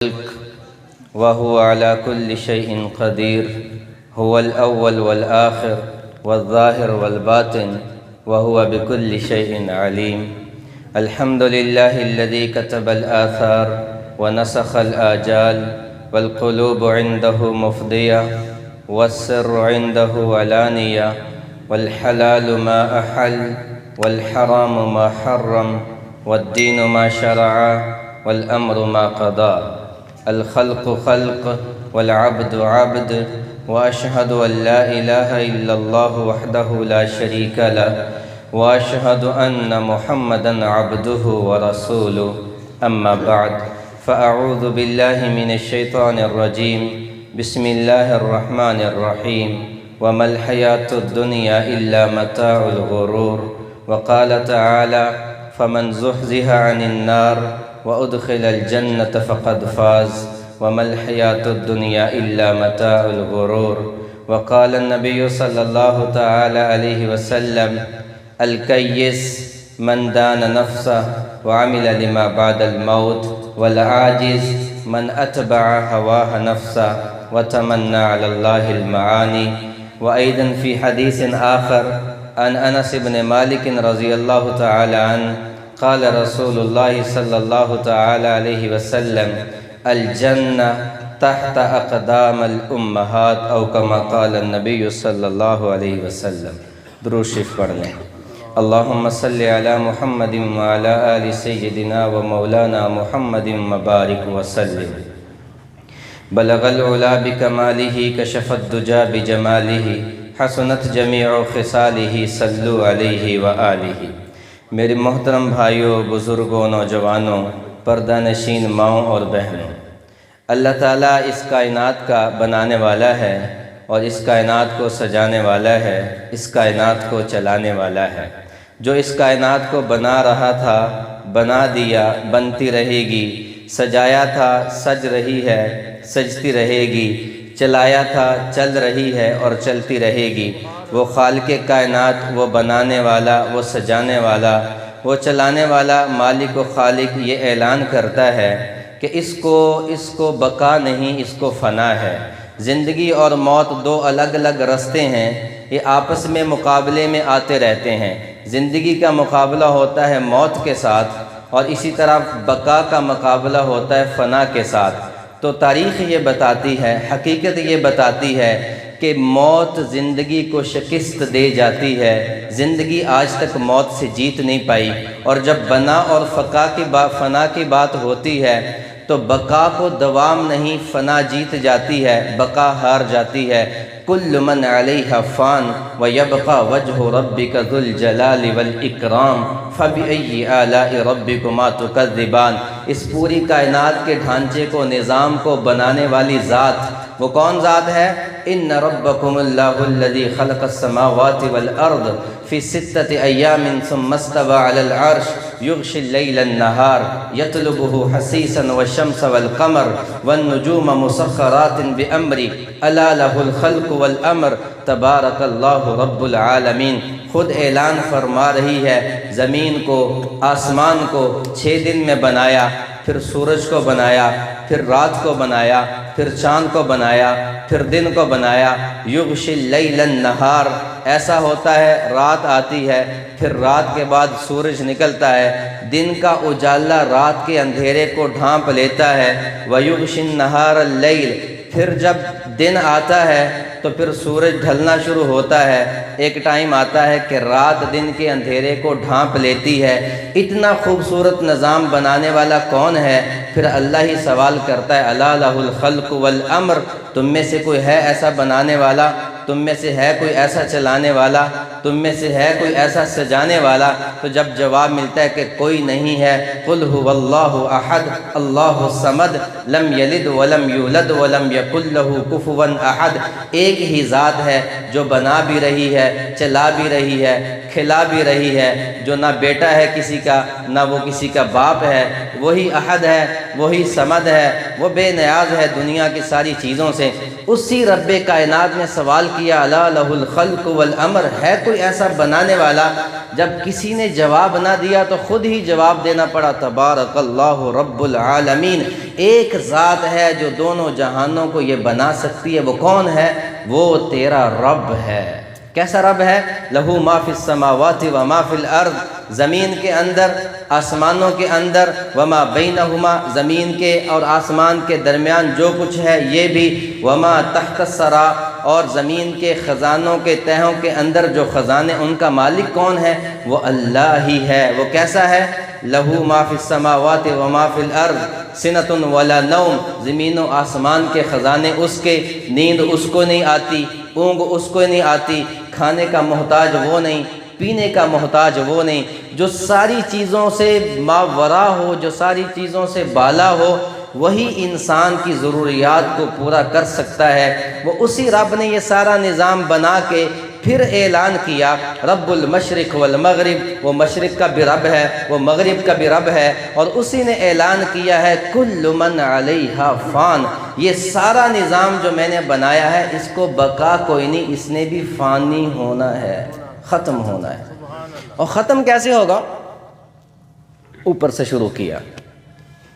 الملك وهو على كل شيء قدير. هو الأول والآخر والظاهر والباطن وهو بكل شيء عليم. الحمد لله الذي كتب الآثار ونسخ الآجال، والقلوب عنده مفضية والسر عنده علانية، والحلال ما أحل والحرام ما حرم، والدين ما شرع والأمر ما قضى. الخلق خلق والعبد عبد، وأشهد أن لا إله إلا الله وحده لا شريك له، وأشهد أن محمدًا عبده ورسوله. أما بعد، فأعوذ بالله من الشيطان الرجيم. بسم الله الرحمن الرحيم. وما الحياة الدنيا إلا متاع الغرور. وقال تعالى: فمن زحزح عن النار وأدخل الجنة فقد فاز. وما الحياة الدنيا إلا متاع الغرور. وقال النبي صلى الله تعالى عليه وسلم: الكيس من دان نفسه وعمل لما بعد الموت، والعاجز من أتبع هواه نفسه وتمنى على الله المعاني. وأيضا في حديث آخر عن أنس بن مالك رضي الله تعالى عنه قال رسول الله صلى الله تعالى عليه وسلم: الجنة تحت أقدام الأمهات، أو كما قال النبی صلی اللہ علیہ وسلم. درود شریف پڑھ لیں. اللہم صلی علی محمد وعلی آل سیدنا و مولانا محمد مبارک وسلم. بلغ العلا بکمالہ، کشف الدجا بجمالہ، حسنت جمیع خصالہ، صلو علیہ وآلہ. میرے محترم بھائیوں، بزرگوں، نوجوانوں، پردہ نشین ماؤں اور بہنوں، اللہ تعالیٰ اس کائنات کا بنانے والا ہے اور اس کائنات کو سجانے والا ہے، اس کائنات کو چلانے والا ہے. جو اس کائنات کو بنا رہا تھا، بنا دیا، بنتی رہے گی. سجایا تھا، سج رہی ہے، سجتی رہے گی. چلایا تھا، چل رہی ہے اور چلتی رہے گی. وہ خالق کائنات، وہ بنانے والا، وہ سجانے والا، وہ چلانے والا، مالک و خالق یہ اعلان کرتا ہے کہ اس کو بقا نہیں، اس کو فنا ہے. زندگی اور موت دو الگ الگ رستے ہیں، یہ آپس میں مقابلے میں آتے رہتے ہیں. زندگی کا مقابلہ ہوتا ہے موت کے ساتھ، اور اسی طرح بقا کا مقابلہ ہوتا ہے فنا کے ساتھ. تو تاریخ یہ بتاتی ہے، حقیقت یہ بتاتی ہے کہ موت زندگی کو شکست دے جاتی ہے. زندگی آج تک موت سے جیت نہیں پائی، اور جب بنا اور فنا کی بات ہوتی ہے تو بقا کو دوام نہیں، فنا جیت جاتی ہے، بقا ہار جاتی ہے. کل من علیہا فان ویبقى وجہ ربک ذو الجلال والاکرام فبأی آلاء ربکما تکذبان. اس پوری کائنات کے ڈھانچے کو، نظام کو بنانے والی ذات، وہ کون ذات ہے؟ ان ربکم اللہ الذی خلق السماوات والارض فی 6 ایام ثم استوى علی العرش یغشی اللیل النہار یطلبہ حثیثا والشمس والقمر والنجوم مسخرات بامرہ الا لہ الخلق والامر تبارک اللہ رب العالمین. خود اعلان فرما رہی ہے، زمین کو، آسمان کو 6 دن میں بنایا، پھر سورج کو بنایا، پھر رات کو بنایا، پھر چاند کو بنایا، پھر دن کو بنایا. یغشی اللیل النہار، ایسا ہوتا ہے رات آتی ہے، پھر رات کے بعد سورج نکلتا ہے، دن کا اجالا رات کے اندھیرے کو ڈھانپ لیتا ہے. ویغشی النہار اللیل، پھر جب دن آتا ہے تو پھر سورج ڈھلنا شروع ہوتا ہے. ایک ٹائم آتا ہے کہ رات دن کے اندھیرے کو ڈھانپ لیتی ہے. اتنا خوبصورت نظام بنانے والا کون ہے؟ پھر اللہ ہی سوال کرتا ہے: الا لہ الخلق والامر. تم میں سے کوئی ہے ایسا بنانے والا؟ تم میں سے ہے کوئی ایسا چلانے والا؟ تم میں سے ہے کوئی ایسا سجانے والا؟ تو جب جواب ملتا ہے کہ کوئی نہیں ہے، قل هو اللہ احد اللہ الصمد لم یلد ولم یولد ولم یکن لہ کفوا احد. ایک ہی ذات ہے جو بنا بھی رہی ہے، چلا بھی رہی ہے، کھلا بھی رہی ہے، جو نہ بیٹا ہے کسی کا، نہ وہ کسی کا باپ ہے. وہی احد ہے، وہی صمد ہے، وہ بے نیاز ہے دنیا کی ساری چیزوں سے. اسی رب کائنات نے سوال کیا: الا لہ الخلق والامر، ہے کوئی ایسا بنانے والا؟ جب کسی نے جواب نہ دیا تو خود ہی جواب دینا پڑا: تبارک اللہ رب العالمین. ایک ذات ہے جو دونوں جہانوں کو یہ بنا سکتی ہے۔ وہ کون ہے؟ وہ تیرا رب ہے۔ کیسا رب ہے؟ لہو ما فی السماوات و ما فی الارض، زمین کے اندر، آسمانوں کے اندر، وما بینہما، زمین کے اور آسمان کے درمیان جو کچھ ہے یہ بھی، وما تحت الثری، اور زمین کے خزانوں کے تہوں کے اندر جو خزانے، ان کا مالک کون ہے؟ وہ اللہ ہی ہے۔ وہ کیسا ہے؟ لہو ما فی السماوات و ما فی الارض سنۃ ولا نوم، زمین و آسمان کے خزانے اس کے، نیند اس کو نہیں آتی، اونگ اس کو نہیں آتی، کھانے کا محتاج وہ نہیں، پینے کا محتاج وہ نہیں، جو ساری چیزوں سے ماورا ہو، جو ساری چیزوں سے بالا ہو، وہی انسان کی ضروریات کو پورا کر سکتا ہے۔ وہ اسی رب نے یہ سارا نظام بنا کے پھر اعلان کیا، رب المشرق والمغرب، وہ مشرق کا بھی رب ہے، وہ مغرب کا بھی رب ہے، اور اسی نے اعلان کیا ہے کل من علیہا فان، یہ سارا نظام جو میں نے بنایا ہے اس کو بقا کوئی نہیں، اس نے بھی فانی ہونا ہے، ختم ہونا ہے۔ اور ختم کیسے ہوگا؟ اوپر سے شروع کیا،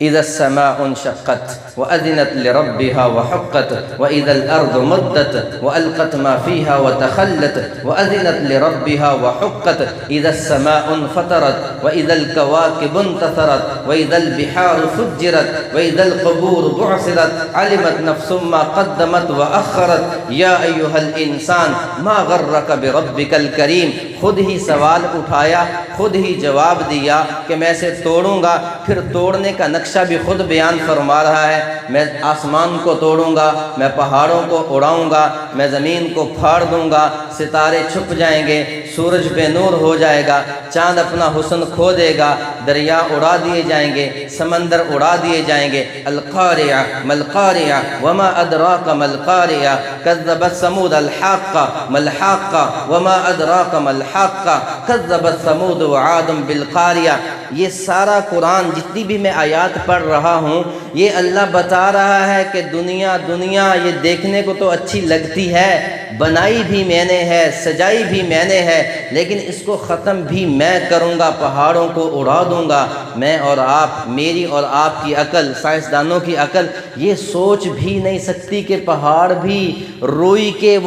اذا السماء انشقت وأذنت لربها وحقت وإذا الأرض مدت وألقت ما فيها وتخلت وأذنت لربها وحقت إذا السماء انفطرت وإذا الكواكب انتثرت وإذا البحار فجرت وإذا القبور بعثرت علمت نفس ما قدمت وأخرت يا أيها الإنسان ما غرك بربك الكريم، خود ہی سوال اٹھایا، خود ہی جواب دیا کہ میں اسے توڑوں گا، پھر توڑنے کا نقشہ بھی خود بیان فرما رہا ہے۔ میں آسمان کو توڑوں گا، میں پہاڑوں کو اڑاؤں گا، میں زمین کو پھاڑ دوں گا، ستارے چھپ جائیں گے، سورج بے نور ہو جائے گا، چاند اپنا حسن کھو دے گا، دریا اڑا دیے جائیں گے، سمندر اڑا دیے جائیں گے۔ القاریہ ملقاریہ وما ادراک ملقاریہ کذبت ثمود الحاقہ ملحاقہ وما ادراک ملحاقہ کذبت ثمود وعاد بالقاریہ۔ یہ سارا قرآن جتنی بھی میں آیات پڑھ رہا ہوں، یہ اللہ بتا رہا ہے کہ دنیا یہ دیکھنے کو تو اچھی لگتی ہے، بنائی بھی میں نے ہے، سجائی بھی میں نے ہے، لیکن اس کو ختم بھی میں کروں گا، پہاڑوں کو اڑا دوں گا۔ میں اور آپ، میری اور آپ کی عقل، سائنسدانوں کی عقل یہ سوچ بھی نہیں سکتی کہ پہاڑ بھی روئی کے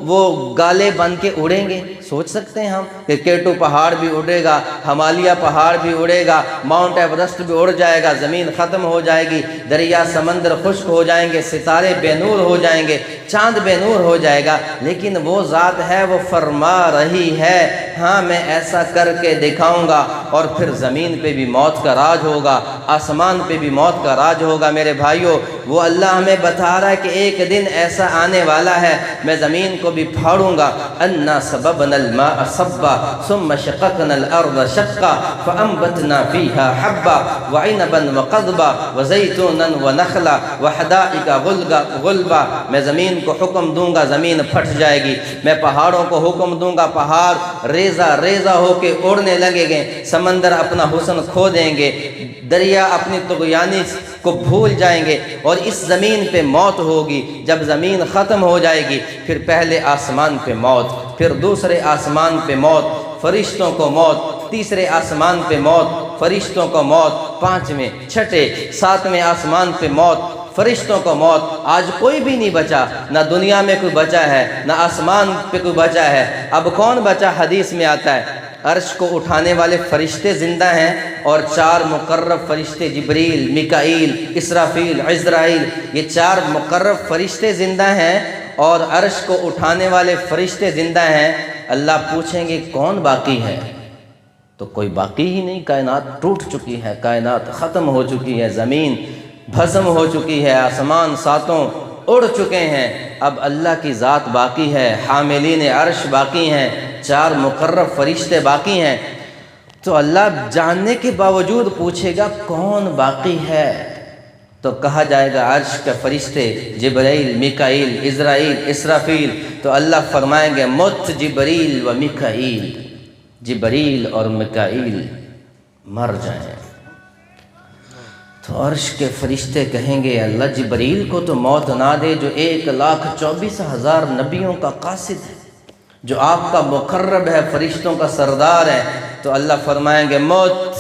وہ گالے بن کے اڑیں گے۔ سوچ سکتے ہیں ہم کہ کیٹو پہاڑ بھی اڑے گا، ہمالیہ پہاڑ بھی اڑے گا، ماؤنٹ ایورسٹ بھی اڑ جائے گا، زمین ختم ہو جائے گی، دریا سمندر خشک ہو جائیں گے، ستارے بے نور ہو جائیں گے، چاند بے نور ہو جائے گا، لیکن وہ ذات ہے، وہ فرما رہی ہے ہاں میں ایسا کر کے دکھاؤں گا۔ اور پھر زمین پہ بھی موت کا راج ہوگا، آسمان پہ بھی موت کا راج ہوگا۔ میرے بھائیوں، وہ اللہ ہمیں بتا رہا ہے کہ ایک دن ایسا آنے والا ہے، میں زمین کو بھی پھاڑوں گا۔ انا سببنا الماء صبا ثم شققنا الارض شقا فانبتنا فيها حبا وعنبا وقضبا وزيتونا ونخلا وحدائق غلبا۔ میں زمین کو حکم دوں گا، زمین پھٹ جائے گی، میں پہاڑوں کو حکم دوں گا، پہاڑ ریزہ ریزہ ہو کے اڑنے لگیں گے، سمندر اپنا حسن کھو دیں گے، دریا اپنی طغیانی کو بھول جائیں گے، اور اس زمین پہ موت ہوگی۔ جب زمین ختم ہو جائے گی، پھر پہلے آسمان پہ موت، پھر دوسرے آسمان پہ موت، فرشتوں کو موت، تیسرے آسمان پہ موت، فرشتوں کو موت، پانچویں، چھٹے، ساتویں آسمان پہ موت، فرشتوں کو موت۔ آج کوئی بھی نہیں بچا، نہ دنیا میں کوئی بچا ہے، نہ آسمان پہ کوئی بچا ہے۔ اب کون بچا؟ حدیث میں آتا ہے عرش کو اٹھانے والے فرشتے زندہ ہیں، اور 4 مقرب فرشتے جبریل، میکائیل، اسرافیل، عزرائیل، یہ 4 مقرب فرشتے زندہ ہیں، اور عرش کو اٹھانے والے فرشتے زندہ ہیں۔ اللہ پوچھیں گے کون باقی ہے؟ تو کوئی باقی ہی نہیں، کائنات ٹوٹ چکی ہے، کائنات ختم ہو چکی ہے، زمین بھسم ہو چکی ہے، آسمان ساتوں اڑ چکے ہیں، اب اللہ کی ذات باقی ہے، حاملین عرش باقی ہیں، 4 مقرب فرشتے باقی ہیں۔ تو اللہ جاننے کے باوجود پوچھے گا کون باقی ہے؟ تو کہا جائے گا عرش کے فرشتے جبرائیل، میکائیل، عزرائیل، اسرافیل۔ تو اللہ فرمائیں گے مت جبریل و میکائیل، جبریل اور میکائیل مر جائیں۔ تو عرش کے فرشتے کہیں گے اللہ جبریل کو تو موت نہ دے، جو 1,24,000 نبیوں کا قاصد ہے، جو آپ کا مقرب ہے، فرشتوں کا سردار ہے۔ تو اللہ فرمائیں گے موت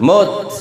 موت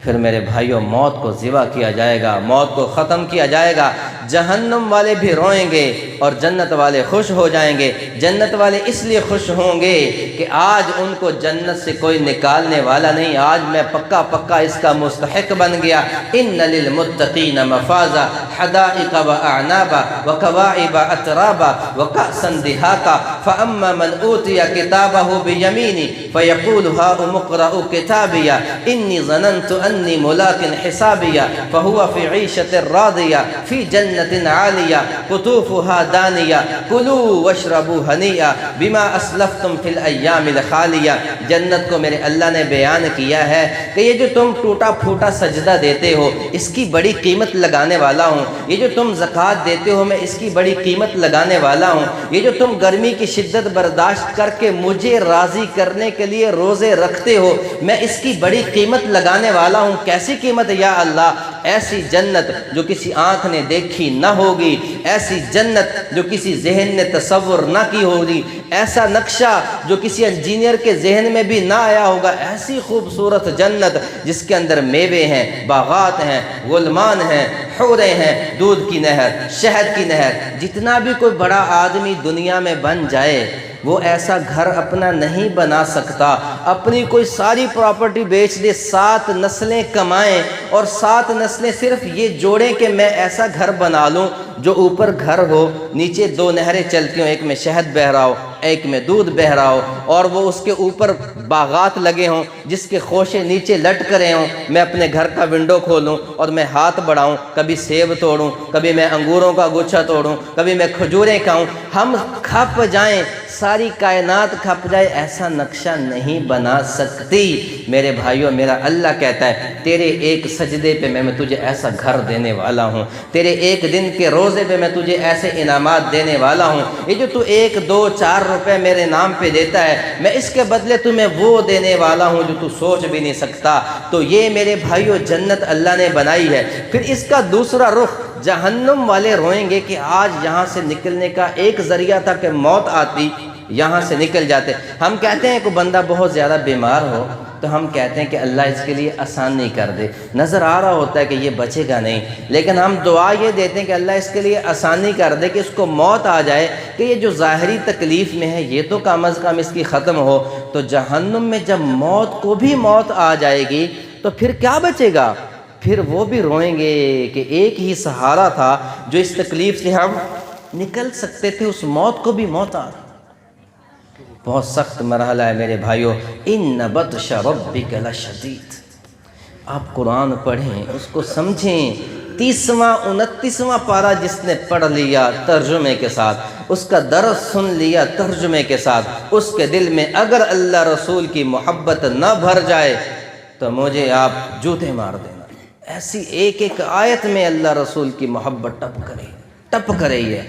پھر میرے بھائیوں موت کو ذبح کیا جائے گا، موت کو ختم کیا جائے گا۔ جہنم والے بھی روئیں گے اور جنت والے خوش ہو جائیں گے۔ جنت والے اس لیے خوش ہوں گے کہ آج ان کو جنت سے کوئی نکالنے والا نہیں، آج میں پکا پکا اس کا مستحق بن گیا۔ ان للمتقین مفازا حدائق واعنابا وکواعب اترابا وکأسا دہاقا فاما من اوتی کتابہ بیمینی فیقول ہاؤم اقرؤوا کتابیا انی ظننت انی ملاق حسابیا فہو فی عیشۃ راضیہ فی جنت عالیہ قطوفها دانیہ کلوا واشربوا ہنیئا بما اسلفتم فی الایام الخالیہ۔ جنت کو میرے اللہ نے بیان کیا ہے کہ یہ جو تم ٹوٹا پھوٹا سجدہ دیتے ہو اس کی بڑی قیمت لگانے والا ہوں، یہ جو تم زکوٰۃ دیتے ہو میں اس کی بڑی قیمت لگانے والا ہوں، یہ جو تم گرمی کی شدت برداشت کر کے مجھے راضی کرنے کے لیے روزے رکھتے ہو میں اس کی بڑی قیمت لگانے والا ہوں۔ کیسی قیمت یا اللہ؟ ایسی جنت جو کسی آنکھ نے دیکھی نہ ہوگی، ایسی جنت جو کسی ذہن نے تصور نہ کی ہوگی، ایسا نقشہ جو کسی انجینئر کے ذہن میں بھی نہ آیا ہوگا، ایسی خوبصورت جنت جس کے اندر میوے ہیں، باغات ہیں، غلمان ہیں، حوریں ہیں، دودھ کی نہر، شہد کی نہر۔ جتنا بھی کوئی بڑا آدمی دنیا میں بن جائے وہ ایسا گھر اپنا نہیں بنا سکتا۔ اپنی کوئی ساری پراپرٹی بیچ دے، 7 نسلیں کمائیں اور 7 نسلیں صرف یہ جوڑیں کہ میں ایسا گھر بنا لوں جو اوپر گھر ہو، نیچے 2 نہریں چلتی ہوں، ایک میں شہد بہہ رہا ہو، ایک میں دودھ بہہ رہا ہو، اور وہ اس کے اوپر باغات لگے ہوں جس کے خوشے نیچے لٹک رہے ہوں۔ میں اپنے گھر کا ونڈو کھولوں اور میں ہاتھ بڑھاؤں، کبھی سیب توڑوں، کبھی میں انگوروں کا گچھا توڑوں، کبھی میں کھجوریں کھاؤں، ہم کھپ جائیں، ساری کائنات کھپ جائے، ایسا نقشہ نہیں بنا سکتی۔ میرے بھائیوں میرا اللہ کہتا ہے تیرے ایک سجدے پہ میں تجھے ایسا گھر دینے والا ہوں، تیرے ایک دن کے روزے پہ میں تجھے ایسے انعامات دینے والا ہوں۔ یہ جو تو 1 2 4 روپے میرے نام پہ دیتا ہے میں اس کے بدلے تمہیں وہ دینے والا ہوں جو تو سوچ بھی نہیں سکتا۔ تو یہ میرے بھائیوں جنت اللہ نے بنائی ہے۔ پھر اس کا دوسرا رخ، جہنم والے روئیں گے کہ آج یہاں سے نکلنے کا ایک ذریعہ تھا کہ موت آتی، یہاں سے نکل جاتے۔ ہم کہتے ہیں کہ بندہ بہت زیادہ بیمار ہو تو ہم کہتے ہیں کہ اللہ اس کے لیے آسان نہیں کر دے، نظر آ رہا ہوتا ہے کہ یہ بچے گا نہیں، لیکن ہم دعا یہ دیتے ہیں کہ اللہ اس کے لیے آسانی کر دے کہ اس کو موت آ جائے، کہ یہ جو ظاہری تکلیف میں ہے یہ تو کم از کم اس کی ختم ہو۔ تو جہنم میں جب موت کو بھی موت آ جائے گی تو پھر کیا بچے گا؟ پھر وہ بھی روئیں گے کہ ایک ہی سہارا تھا جو اس تکلیف سے ہم نکل سکتے تھے، اس موت کو بھی موت آ۔ بہت سخت مرحلہ ہے میرے بھائیوں۔ ان بطش ربک لشدید۔ آپ قرآن پڑھیں، اس کو سمجھیں۔ 30واں 29واں پارہ جس نے پڑھ لیا ترجمے کے ساتھ، اس کا درس سن لیا ترجمے کے ساتھ، اس کے دل میں اگر اللہ رسول کی محبت نہ بھر جائے تو مجھے آپ جوتے مار دینا۔ ایسی ایک ایک آیت میں اللہ رسول کی محبت ٹپ رہی ہے۔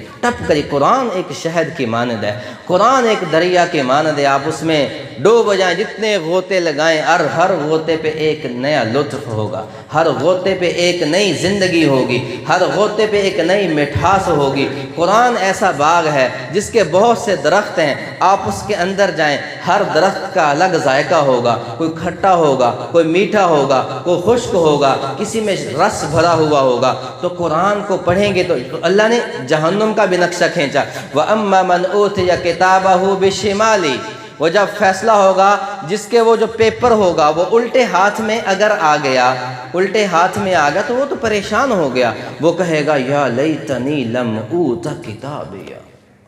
قرآن ایک شہد کی مانند ہے، قرآن ایک دریا کے مانند ہے۔ آپ اس میں ڈوب جائیں، جتنے غوطے لگائیں، ہر غوطے پہ ایک نیا لطف ہوگا، ہر غوطے پہ ایک نئی زندگی ہوگی، ہر غوطے پہ ایک نئی مٹھاس ہوگی۔ قرآن ایسا باغ ہے جس کے بہت سے درخت ہیں، آپ اس کے اندر جائیں، ہر درخت کا الگ ذائقہ ہوگا، کوئی کھٹا ہوگا، کوئی میٹھا ہوگا، کوئی خشک ہوگا، کسی میں رس بھرا ہوا ہوگا۔ تو قرآن کو پڑھیں گے تو اللہ نے جہنم کا بھی نقشہ کھینچا۔ وَأَمَّا مَنْ أُوتِيَ كِتَابَهُ بِشِمَالِهِ، وہ جب فیصلہ ہوگا جس کے وہ جو پیپر ہوگا وہ الٹے ہاتھ میں اگر آ گیا، الٹے ہاتھ میں آ گیا تو وہ تو پریشان ہو گیا، وہ کہے گا یا لیتنی لم اوت کتابیا۔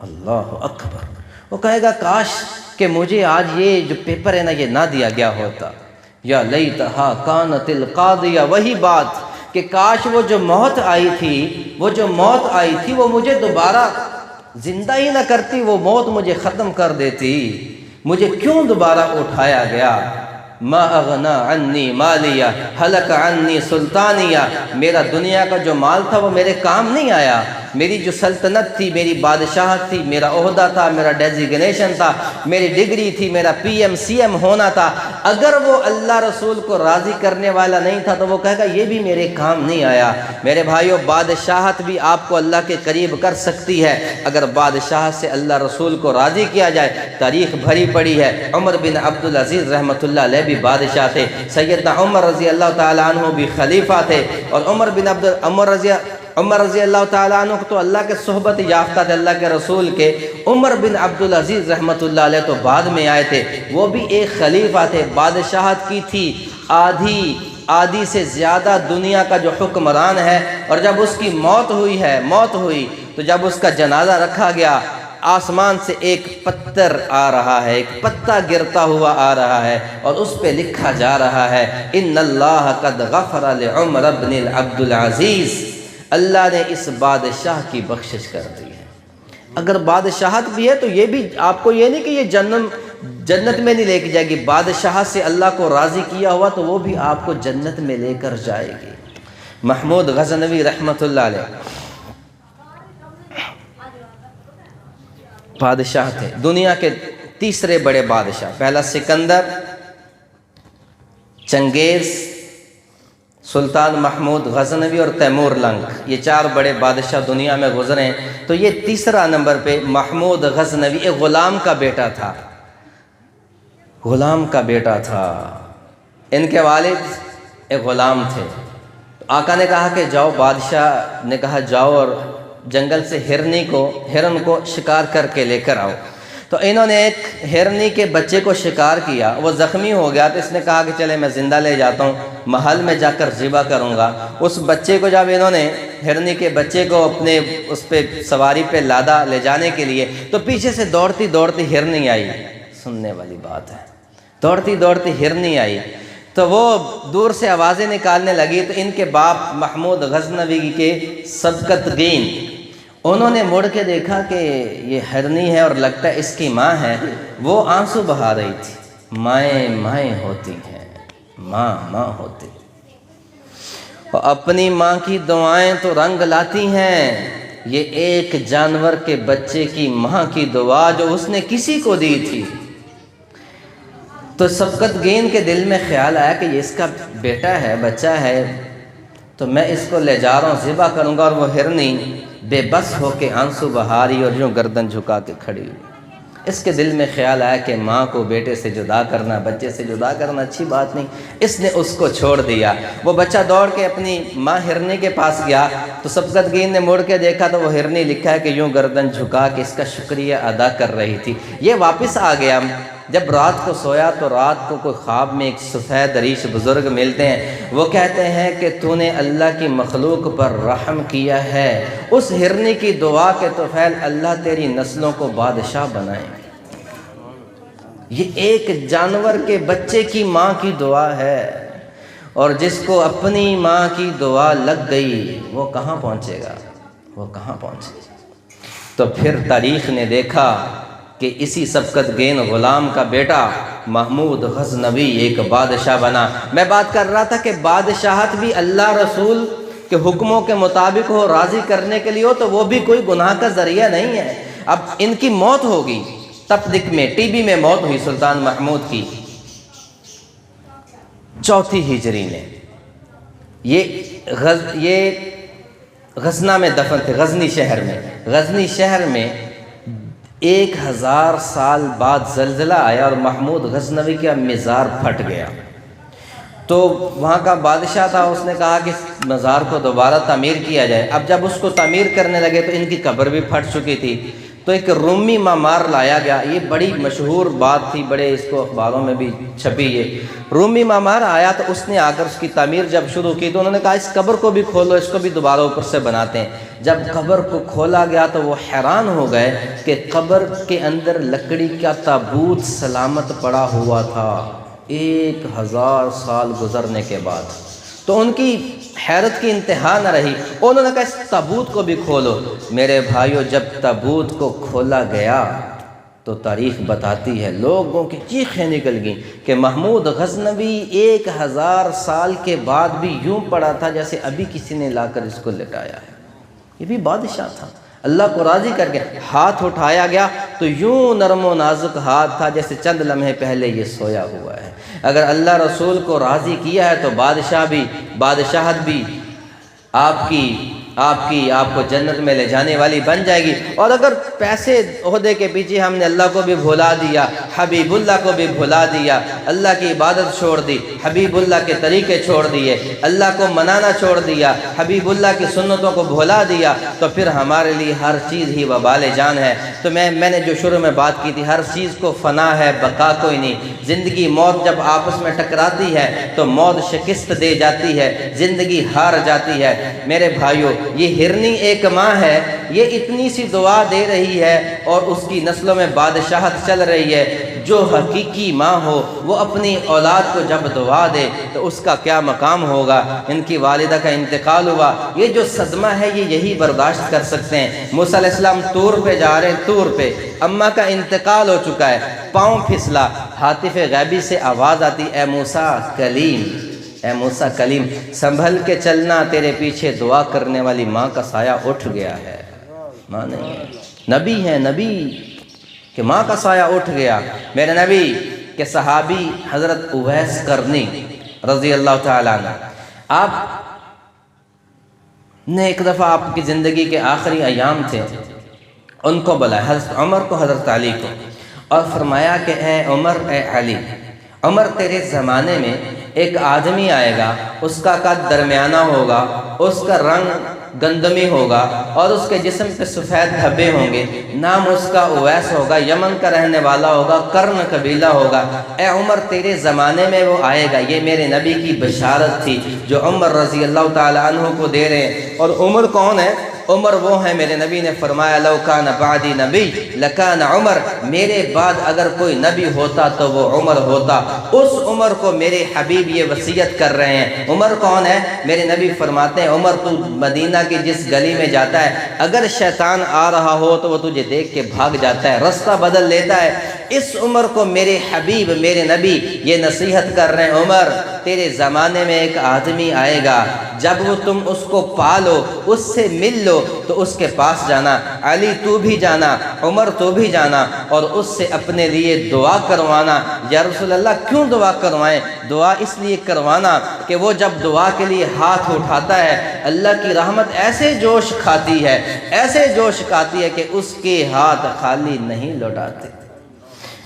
اللہ اکبر، وہ کہے گا کاش کہ مجھے آج یہ جو پیپر ہے نا یہ نہ دیا گیا ہوتا۔ یا لیتہا کانت القاضیہ، وہی بات کہ کاش وہ جو موت آئی تھی وہ مجھے دوبارہ زندہ ہی نہ کرتی، وہ موت مجھے ختم کر دیتی، مجھے کیوں دوبارہ اٹھایا گیا۔ ما اغنا عنی مالیہ ہلک عنی سلطانیہ، میرا دنیا کا جو مال تھا وہ میرے کام نہیں آیا، میری جو سلطنت تھی، میری بادشاہت تھی، میرا عہدہ تھا، میرا ڈیزیگنیشن تھا، میری ڈگری تھی، میرا پی ایم سی ایم ہونا تھا، اگر وہ اللہ رسول کو راضی کرنے والا نہیں تھا تو وہ کہے گا یہ بھی میرے کام نہیں آیا۔ میرے بھائیو، بادشاہت بھی آپ کو اللہ کے قریب کر سکتی ہے اگر بادشاہت سے اللہ رسول کو راضی کیا جائے۔ تاریخ بھری پڑی ہے، عمر بن عبدالعزیز رحمۃ اللہ علیہ بھی بادشاہ تھے، سیدنا عمر رضی اللہ تعالیٰ عنہ بھی خلیفہ تھے، اور عمر رضی اللہ تعالیٰ عنہ تو اللہ کے صحبت یافتہ تھے اللہ کے رسول کے۔ عمر بن عبدالعزیز رحمۃ اللہ علیہ تو بعد میں آئے تھے، وہ بھی ایک خلیفہ تھے، بادشاہت کی تھی آدھی سے زیادہ دنیا کا جو حکمران ہے، اور جب اس کی موت ہوئی تو جب اس کا جنازہ رکھا گیا، آسمان سے ایک پتھر آ رہا ہے، ایک پتا گرتا ہوا آ رہا ہے، اور اس پہ لکھا جا رہا ہے ان اللہ قد غفر لعمر بن عبدالعزیز، اللہ نے اس بادشاہ کی بخشش کر دی ہے۔ اگر بادشاہت بھی ہے تو یہ بھی آپ کو یہ نہیں کہ یہ جنت میں نہیں لے کے جائے گی، بادشاہت سے اللہ کو راضی کیا ہوا تو وہ بھی آپ کو جنت میں لے کر جائے گی۔ محمود غزنوی رحمۃ اللہ علیہ بادشاہ تھے، دنیا کے تیسرے بڑے بادشاہ، پہلا سکندر، چنگیز، سلطان محمود غزنوی اور تیمور لنگ، یہ چار بڑے بادشاہ دنیا میں گزرے، تو یہ تیسرا نمبر پہ محمود غزنوی ایک غلام کا بیٹا تھا، ان کے والد ایک غلام تھے۔ آقا نے کہا کہ جاؤ، بادشاہ نے کہا جاؤ اور جنگل سے ہرن کو شکار کر کے لے کر آؤ۔ تو انہوں نے ایک ہرنی کے بچے کو شکار کیا، وہ زخمی ہو گیا، تو اس نے کہا کہ چلے میں زندہ لے جاتا ہوں، محل میں جا کر ذبح کروں گا۔ اس بچے کو جب انہوں نے ہرنی کے بچے کو اپنے اس پہ سواری پہ لادا لے جانے کے لیے، تو پیچھے سے دوڑتی ہرنی آئی، سننے والی بات ہے، دوڑتی ہرنی آئی، تو وہ دور سے آوازیں نکالنے لگی، تو ان کے باپ محمود غزنوی کے سبکتگین، انہوں نے مڑ کے دیکھا کہ یہ ہرنی ہے اور لگتا ہے اس کی ماں ہے، وہ آنسو بہا رہی تھی۔ مائیں ہوتی ہیں، ماں ہوتی، اور اپنی ماں کی دعائیں تو رنگ لاتی ہیں، یہ ایک جانور کے بچے کی ماں کی دعا جو اس نے کسی کو دی تھی۔ تو سبکتگین کے دل میں خیال آیا کہ یہ اس کا بیٹا ہے، بچہ ہے، تو میں اس کو لے جا رہا ہوں، ذبح کروں گا۔ اور وہ ہرنی بے بس ہو کے آنسو بہا رہی اور یوں گردن جھکا کے کھڑی ہوئی۔ اس کے دل میں خیال آیا کہ ماں کو بیٹے سے جدا کرنا، بچے سے جدا کرنا اچھی بات نہیں، اس نے اس کو چھوڑ دیا۔ وہ بچہ دوڑ کے اپنی ماں ہرنی کے پاس گیا، تو سبکتگین نے مڑ کے دیکھا تو وہ ہرنی لکھا ہے کہ یوں گردن جھکا کے اس کا شکریہ ادا کر رہی تھی۔ یہ واپس آ گیا، جب رات کو سویا تو رات کو کوئی خواب میں ایک سفید ریش بزرگ ملتے ہیں، وہ کہتے ہیں کہ تو نے اللہ کی مخلوق پر رحم کیا ہے، اس ہرنی کی دعا کے طفیل اللہ تیری نسلوں کو بادشاہ بنائیں گے۔ یہ ایک جانور کے بچے کی ماں کی دعا ہے، اور جس کو اپنی ماں کی دعا لگ گئی وہ کہاں پہنچے گا، تو پھر تاریخ نے دیکھا کہ اسی سبکتگین غلام کا بیٹا محمود غزنوی ایک بادشاہ بنا۔ میں بات کر رہا تھا کہ بادشاہت بھی اللہ رسول کے حکموں کے مطابق ہو، راضی کرنے کے لیے ہو، تو وہ بھی کوئی گناہ کا ذریعہ نہیں ہے۔ اب ان کی موت ہوگی، تپدک میں ٹی بی میں موت ہوئی سلطان محمود کی 4 ہجری میں۔ یہ غزنہ میں دفن تھے، غزنی شہر میں 1000 سال بعد زلزلہ آیا اور محمود غزنوی کا مزار پھٹ گیا۔ تو وہاں کا بادشاہ تھا، اس نے کہا کہ مزار کو دوبارہ تعمیر کیا جائے۔ اب جب اس کو تعمیر کرنے لگے تو ان کی قبر بھی پھٹ چکی تھی، تو ایک رومی معمار لایا گیا۔ یہ بڑی مشہور بات تھی، بڑے اس کو اخباروں میں بھی چھپی۔ یہ رومی معمار آیا تو اس نے آ کر اس کی تعمیر جب شروع کی تو انہوں نے کہا اس قبر کو بھی کھولو، اس کو بھی دوبارہ اوپر سے بناتے ہیں۔ جب قبر کو کھولا گیا تو وہ حیران ہو گئے کہ قبر کے اندر لکڑی کا تابوت سلامت پڑا ہوا تھا 1000 سال گزرنے کے بعد۔ تو ان کی حیرت کی انتہا نہ رہی، انہوں نے کہا اس تابوت کو بھی کھولو۔ میرے بھائیو، جب تابوت کو کھولا گیا تو تاریخ بتاتی ہے لوگوں کی چیخیں نکل گئیں کہ محمود غزنوی 1000 سال کے بعد بھی یوں پڑا تھا جیسے ابھی کسی نے لا کر اس کو لٹایا ہے۔ یہ بھی بادشاہ تھا، اللہ کو راضی کر کے ہاتھ اٹھایا گیا تو یوں نرم و نازک ہاتھ تھا جیسے چند لمحے پہلے یہ سویا ہوا ہے۔ اگر اللہ رسول کو راضی کیا ہے تو بادشاہت بھی آپ کو جنت میں لے جانے والی بن جائے گی۔ اور اگر پیسے عہدے کے پیچھے ہم نے اللہ کو بھی بھلا دیا، حبیب اللہ کو بھی بھلا دیا، اللہ کی عبادت چھوڑ دی، حبیب اللہ کے طریقے چھوڑ دیے، اللہ کو منانا چھوڑ دیا، حبیب اللہ کی سنتوں کو بھلا دیا، تو پھر ہمارے لیے ہر چیز ہی وبال جان ہے۔ تو میں نے جو شروع میں بات کی تھی، ہر چیز کو فنا ہے، بقا کوئی نہیں۔ زندگی موت جب آپس میں ٹکراتی ہے تو موت شکست دے جاتی ہے، زندگی ہار جاتی ہے۔ میرے بھائیو، یہ ہرنی ایک ماں ہے، یہ اتنی سی دعا دے رہی ہے اور اس کی نسلوں میں بادشاہت چل رہی ہے۔ جو حقیقی ماں ہو وہ اپنی اولاد کو جب دعا دے تو اس کا کیا مقام ہوگا۔ ان کی والدہ کا انتقال ہوا، یہ جو صدمہ ہے یہ یہی برداشت کر سکتے ہیں۔ موسیٰ علیہ السلام طور پہ جا رہے ہیں، طور پہ اماں کا انتقال ہو چکا ہے، پاؤں پھسلا، ہاتف غیبی سے آواز آتی، اے موسیٰ کلیم، اے موسیٰ کلیم، سنبھل کے چلنا، تیرے پیچھے دعا کرنے والی ماں کا سایہ اٹھ گیا ہے۔ ماں نہیں ہے، نبی ہے، نبی کہ ماں کا سایہ اٹھ گیا۔ میرے نبی کے صحابی حضرت اویس قرنی رضی اللہ تعالیٰ عنہ، آپ نے ایک دفعہ آپ کی زندگی کے آخری ایام تھے، ان کو بلایا، حضرت عمر کو، حضرت علی کو، اور فرمایا کہ اے عمر، اے علی، عمر تیرے زمانے میں ایک آدمی آئے گا، اس کا قد درمیانہ ہوگا، اس کا رنگ گندمی ہوگا اور اس کے جسم پہ سفید دھبے ہوں گے، نام اس کا اویس ہوگا، یمن کا رہنے والا ہوگا، قرن قبیلہ ہوگا۔ اے عمر تیرے زمانے میں وہ آئے گا۔ یہ میرے نبی کی بشارت تھی جو عمر رضی اللہ تعالیٰ عنہ کو دے رہے ہیں۔ اور عمر کون ہے؟ عمر وہ ہیں، میرے نبی نے فرمایا لو کان بعدی نبی لکان عمر، میرے بعد اگر کوئی نبی ہوتا تو وہ عمر ہوتا۔ اس عمر کو میرے حبیب یہ وصیت کر رہے ہیں۔ عمر کون ہے؟ میرے نبی فرماتے ہیں عمر تو مدینہ کی جس گلی میں جاتا ہے، اگر شیطان آ رہا ہو تو وہ تجھے دیکھ کے بھاگ جاتا ہے، رستہ بدل لیتا ہے۔ اس عمر کو میرے حبیب، میرے نبی یہ نصیحت کر رہے ہیں، عمر تیرے زمانے میں ایک آدمی آئے گا، جب وہ تم اس کو پالو، اس سے مل لو تو اس کے پاس جانا، علی تو بھی جانا، عمر تو بھی جانا، اور اس سے اپنے لیے دعا کروانا۔ یا رسول اللہ کیوں دعا کروائیں؟ دعا اس لیے کروانا کہ وہ جب دعا کے لیے ہاتھ اٹھاتا ہے، اللہ کی رحمت ایسے جوش کھاتی ہے، ایسے جوش کھاتی ہے کہ اس کے ہاتھ خالی نہیں لوٹاتے۔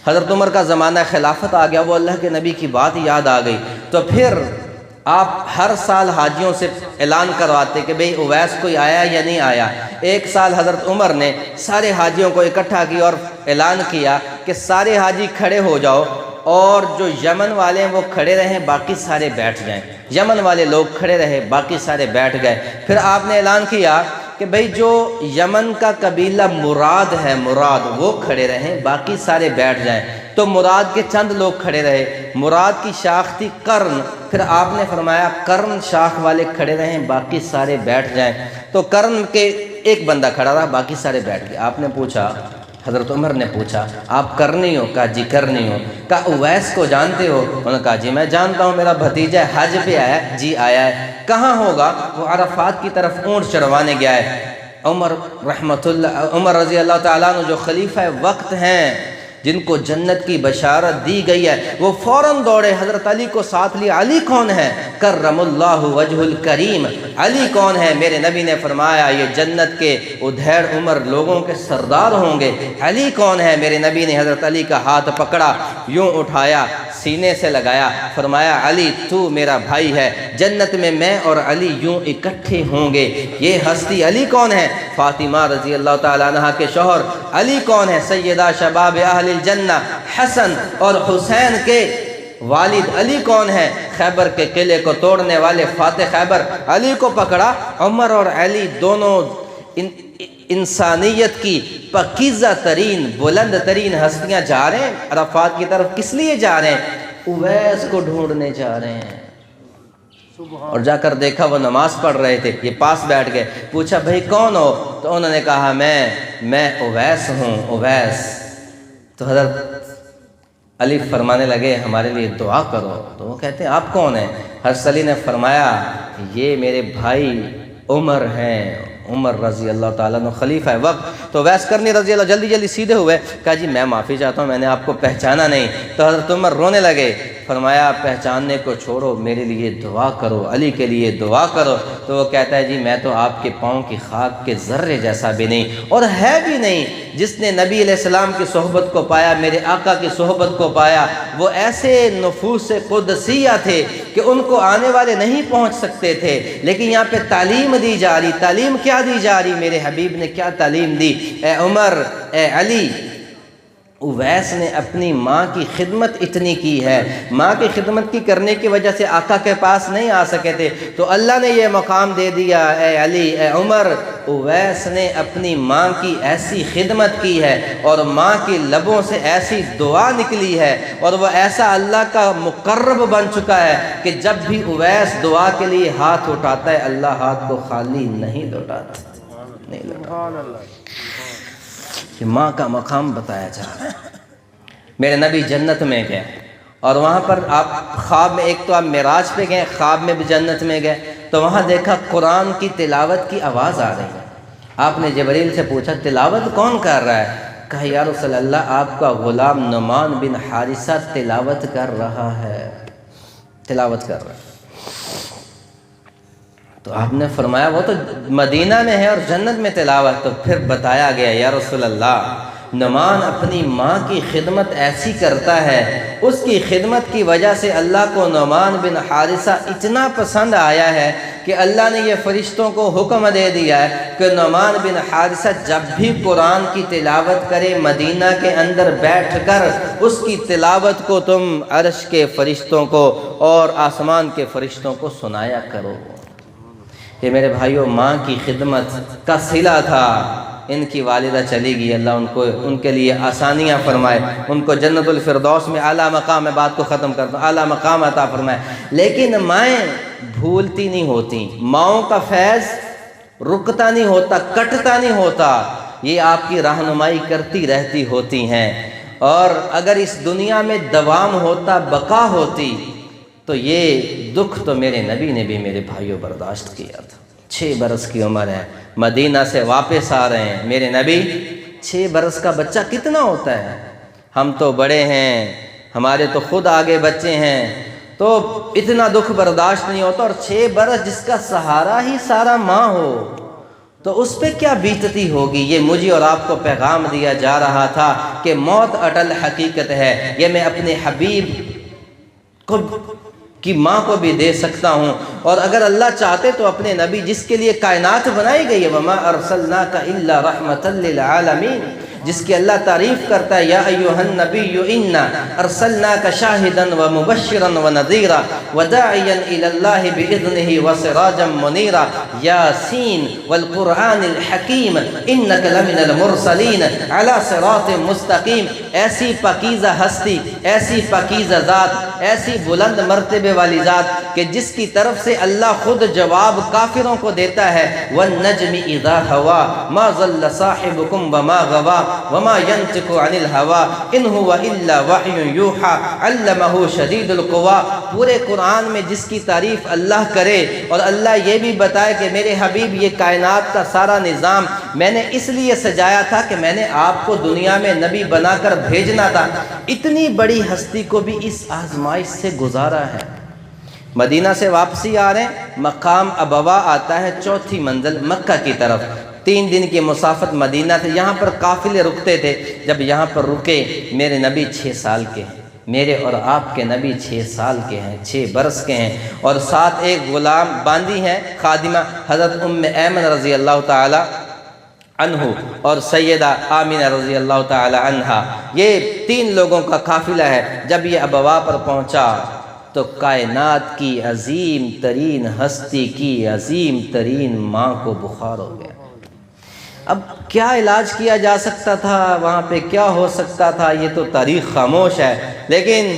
حضرت عمر کا زمانہ خلافت آ گیا، وہ اللہ کے نبی کی بات یاد آ گئی، تو پھر آپ ہر سال حاجیوں سے اعلان کرواتے کہ بھئی اویس کوئی آیا یا نہیں آیا۔ ایک سال حضرت عمر نے سارے حاجیوں کو اکٹھا کیا اور اعلان کیا کہ سارے حاجی کھڑے ہو جاؤ، اور جو یمن والے ہیں وہ کھڑے رہیں، باقی سارے بیٹھ جائیں۔ یمن والے لوگ کھڑے رہے، باقی سارے بیٹھ گئے۔ پھر آپ نے اعلان کیا کہ بھئی جو یمن کا قبیلہ مراد ہے، مراد، وہ کھڑے رہیں، باقی سارے بیٹھ جائیں۔ تو مراد کے چند لوگ کھڑے رہے۔ مراد کی شاخ تھی قرن، پھر آپ نے فرمایا قرن شاخ والے کھڑے رہیں، باقی سارے بیٹھ جائیں۔ تو قرن کے ایک بندہ کھڑا رہا، باقی سارے بیٹھ گئے۔ آپ نے پوچھا، حضرت عمر نے پوچھا آپ کرنی ہو؟ کہا جی کرنی ہو۔ کہا اویس کو جانتے ہو؟ انہوں نے کہا جی میں جانتا ہوں، میرا بھتیجا ہے، حج پہ آیا ہے۔ جی آیا ہے۔ کہاں ہوگا؟ وہ عرفات کی طرف اونٹ چڑھوانے گیا ہے۔ عمر رضی اللہ تعالیٰ عنہ جو خلیفہ وقت ہیں، جن کو جنت کی بشارت دی گئی ہے، وہ فوراً دوڑے، حضرت علی کو ساتھ لیا۔ علی کون ہے؟ کرم اللہ وجہ الکریم، علی کون ہے؟ میرے نبی نے فرمایا یہ جنت کے ادھیڑ عمر لوگوں کے سردار ہوں گے۔ علی کون ہے؟ میرے نبی نے حضرت علی کا ہاتھ پکڑا، یوں اٹھایا، سینے سے لگایا، فرمایا علی تو میرا بھائی ہے، جنت میں میں اور علی یوں اکٹھے ہوں گے۔ یہ ہستی علی کون ہے؟ فاطمہ رضی اللہ تعالیٰ عنہ کے شوہر۔ علی کون ہے؟ سیدہ شباب اہل الجنہ، حسن اور حسین کے والد۔ علی کون ہے؟ خیبر کے قلعے کو توڑنے والے فاتح خیبر۔ علی کو پکڑا۔ عمر اور علی دونوں انسانیت کی پاکیزہ ترین، بلند ترین ہستیاں جا رہے ہیں عرفات کی طرف۔ کس لیے جا رہے ہیں؟ اویس کو ڈھونڈنے جا رہے ہیں۔ اور جا کر دیکھا وہ نماز پڑھ رہے تھے، یہ پاس بیٹھ گئے۔ پوچھا بھئی کون ہو؟ تو انہوں نے کہا میں اویس ہوں، اویس۔ تو حضرت علی فرمانے لگے ہمارے لیے دعا کرو۔ تو وہ کہتے ہیں آپ کون ہیں؟ حضرت علی نے فرمایا یہ میرے بھائی عمر ہیں، عمر رضی اللہ تعالیٰ عنہ خلیفہ وقت، تو اویس کرنی رضی اللہ جلدی جلدی سیدھے ہوئے، کہا جی میں معافی چاہتا ہوں، میں نے آپ کو پہچانا نہیں۔ تو حضرت عمر رونے لگے، فرمایا پہچاننے کو چھوڑو، میرے لیے دعا کرو، علی کے لیے دعا کرو۔ تو وہ کہتا ہے جی میں تو آپ کے پاؤں کی خاک کے ذرے جیسا بھی نہیں، اور ہے بھی نہیں۔ جس نے نبی علیہ السلام کی صحبت کو پایا، میرے آقا کی صحبت کو پایا، وہ ایسے نفوس قدسیہ تھے کہ ان کو آنے والے نہیں پہنچ سکتے تھے، لیکن یہاں پہ تعلیم دی جا رہی۔ تعلیم کیا دی جا رہی؟ میرے حبیب نے کیا تعلیم دی؟ اے عمر، اے علی، اویس نے اپنی ماں کی خدمت اتنی کی ہے، ماں کی خدمت کی کرنے کی وجہ سے آقا کے پاس نہیں آ سکے تھے، تو اللہ نے یہ مقام دے دیا، اے علی، اے عمر، اویس نے اپنی ماں کی ایسی خدمت کی ہے اور ماں کی لبوں سے ایسی دعا نکلی ہے، اور وہ ایسا اللہ کا مقرب بن چکا ہے کہ جب بھی اویس دعا کے لیے ہاتھ اٹھاتا ہے، اللہ ہاتھ کو خالی نہیں لوٹاتا، نہیں لوٹاتا۔ کہ ماں کا مقام بتایا جا رہا ہے۔ میرے نبی جنت میں گئے، اور وہاں پر آپ خواب میں، ایک تو آپ معراج پہ گئے، خواب میں بھی جنت میں گئے، تو وہاں دیکھا قرآن کی تلاوت کی آواز آ رہی ہے۔ آپ نے جبریل سے پوچھا تلاوت کون کر رہا ہے؟ کہا یا رسول اللہ آپ کا غلام نعمان بن حارثہ تلاوت کر رہا ہے، تلاوت کر رہا ہے۔ تو آپ نے فرمایا وہ تو مدینہ میں ہے اور جنت میں تلاوت۔ تو پھر بتایا گیا یا رسول اللہ نعمان اپنی ماں کی خدمت ایسی کرتا ہے، اس کی خدمت کی وجہ سے اللہ کو نعمان بن حارثہ اتنا پسند آیا ہے کہ اللہ نے یہ فرشتوں کو حکم دے دیا ہے کہ نعمان بن حارثہ جب بھی قرآن کی تلاوت کرے، مدینہ کے اندر بیٹھ کر اس کی تلاوت کو تم عرش کے فرشتوں کو اور آسمان کے فرشتوں کو سنایا کرو۔ یہ میرے بھائیوں ماں کی خدمت کا صلہ تھا۔ ان کی والدہ چلی گئی، اللہ ان کے لیے آسانیاں فرمائے، ان کو جنت الفردوس میں اعلیٰ مقام، میں بات کو ختم کرتا ہوں، اعلیٰ مقام عطا فرمائے۔ لیکن مائیں بھولتی نہیں ہوتی، ماؤں کا فیض رکتا نہیں ہوتا، کٹتا نہیں ہوتا، یہ آپ کی رہنمائی کرتی رہتی ہوتی ہیں۔ اور اگر اس دنیا میں دوام ہوتا، بقا ہوتی، تو یہ دکھ تو میرے نبی نے بھی میرے بھائیوں برداشت کیا تھا۔ 6 برس کی عمر ہے، مدینہ سے واپس آ رہے ہیں میرے نبی۔ 6 برس کا بچہ کتنا ہوتا ہے؟ ہم تو بڑے ہیں، ہمارے تو خود آگے بچے ہیں، تو اتنا دکھ برداشت نہیں ہوتا۔ اور 6 برس جس کا سہارا ہی سارا ماں ہو تو اس پہ کیا بیتتی ہوگی؟ یہ مجھے اور آپ کو پیغام دیا جا رہا تھا کہ موت اٹل حقیقت ہے۔ یہ میں اپنے حبیب کی ماں کو بھی دے سکتا ہوں، اور اگر اللہ چاہتے تو اپنے نبی جس کے لیے کائنات بنائی گئی ہے، وَمَا أَرْسَلْنَاكَ إِلَّا رَحْمَةً لِّلْعَالَمِينَ، جس کی اللہ تعریف کرتا ہے، یا ایھا النبی انا ارسلناک شاہدا ومبشرا ونذیرا وداعیا الی اللہ باذنہ وسراجا منیرا، یاسین والقرآن الحکیم انک لمن المرسلین علی صراط مستقیم۔ ایسی پاکیزہ ہستی، ایسی پاکیزہ ذات، ایسی بلند مرتبے والی ذات کہ جس کی طرف سے اللہ خود جواب کافروں کو دیتا ہے، والنجم اذا ہوا ما ضل صاحبکم وما غوا وما ينطق عن الهوى ان هو الا وحی یوحى علمہ شدید القوى۔ پورے قرآن میں جس کی تعریف اللہ کرے، اور اللہ یہ بھی بتائے کہ میرے حبیب یہ کائنات کا سارا نظام میں نے اس لیے سجایا تھا کہ میں نے آپ کو دنیا میں نبی بنا کر بھیجنا تھا، اتنی بڑی ہستی کو بھی اس آزمائش سے گزارا ہے۔ مدینہ سے واپسی آ رہے ہیں، مقام ابوا آتا ہے، 4تھی منزل مکہ کی طرف، 3 دن کی مسافت مدینہ تھے، یہاں پر قافلے رکتے تھے۔ جب یہاں پر رکے، میرے نبی 6 سال کے ہیں، میرے اور آپ کے نبی 6 سال کے ہیں، 6 برس کے ہیں، اور ساتھ ایک غلام باندی ہیں، خادمہ حضرت ام ایمن رضی اللہ تعالی عنہ اور سیدہ آمینہ رضی اللہ تعالی عنہا، یہ 3 لوگوں کا قافلہ ہے۔ جب یہ ابوا پر پہنچا تو کائنات کی عظیم ترین ہستی کی عظیم ترین ماں کو بخار ہو گیا۔ اب کیا علاج کیا جا سکتا تھا وہاں پہ، کیا ہو سکتا تھا، یہ تو تاریخ خاموش ہے۔ لیکن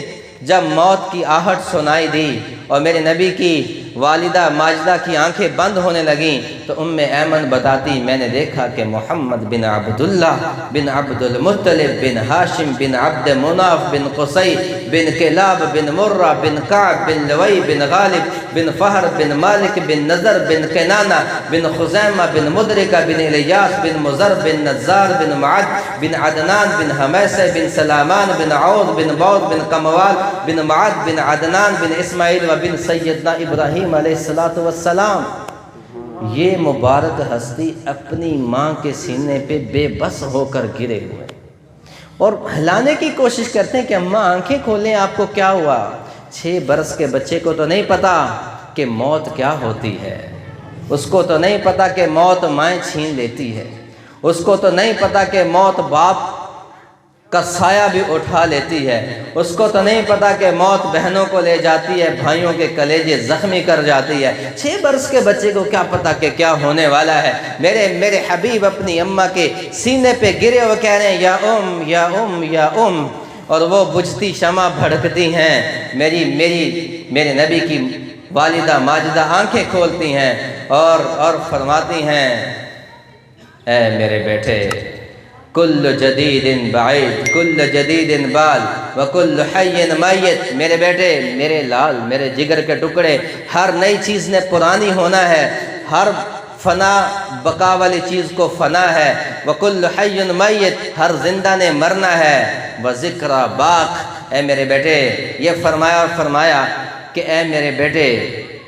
جب موت کی آہٹ سنائی دی اور میرے نبی کی والدہ ماجدہ کی آنکھیں بند ہونے لگیں تو ایمن بتاتی میں نے دیکھا کہ محمد بن عبداللہ بن عبد المطلب بن ہاشم بن عبد مناف بن قصی بن کلاب بن مرہ بن کعب بن لوی بن غالب بن فہر بن مالک بن نظر بن کنانہ بن خزیمہ بن مدرکہ بن الیاس بن مزر بن نزار بن معد بن عدنان بن حمیسہ بن سلامان بن عوض بن بود بن قموال بن معد بن عدنان بن اسماعیل و بن سیدنا ابراہیم علیہ السلام۔ یہ مبارک ہستی اپنی ماں کے سینے پہ بے بس ہو کر گرے ہوئے اور ہلانے کی کوشش کرتے ہیں کہ اماں آنکھیں کھولیں، آپ کو کیا ہوا؟ 6 برس کے بچے کو تو نہیں پتا کہ موت کیا ہوتی ہے، اس کو تو نہیں پتا کہ موت مائیں چھین لیتی ہے، اس کو تو نہیں پتا کہ موت باپ کا سایہ بھی اٹھا لیتی ہے، اس کو تو نہیں پتا کہ موت بہنوں کو لے جاتی ہے، بھائیوں کے کلیجے زخمی کر جاتی ہے۔ 6 برس کے بچے کو کیا پتا کہ کیا ہونے والا ہے۔ میرے حبیب اپنی اماں کے سینے پہ گرے ہوئے کہہ رہے ہیں یا ام یا ام یا ام، اور وہ بجھتی شمع بھڑکتی ہیں۔ میرے نبی کی والدہ ماجدہ آنکھیں کھولتی ہیں اور فرماتی ہیں اے میرے بیٹے، کل جدید بعید کل جدید بال وکل حی میت، میرے بیٹے، میرے لال، میرے جگر کے ٹکڑے، ہر نئی چیز نے پرانی ہونا ہے، ہر فنا بقا والی چیز کو فنا ہے، وکل حی میت، ہر زندہ نے مرنا ہے، وذکر باق، اے میرے بیٹے، یہ فرمایا کہ اے میرے بیٹے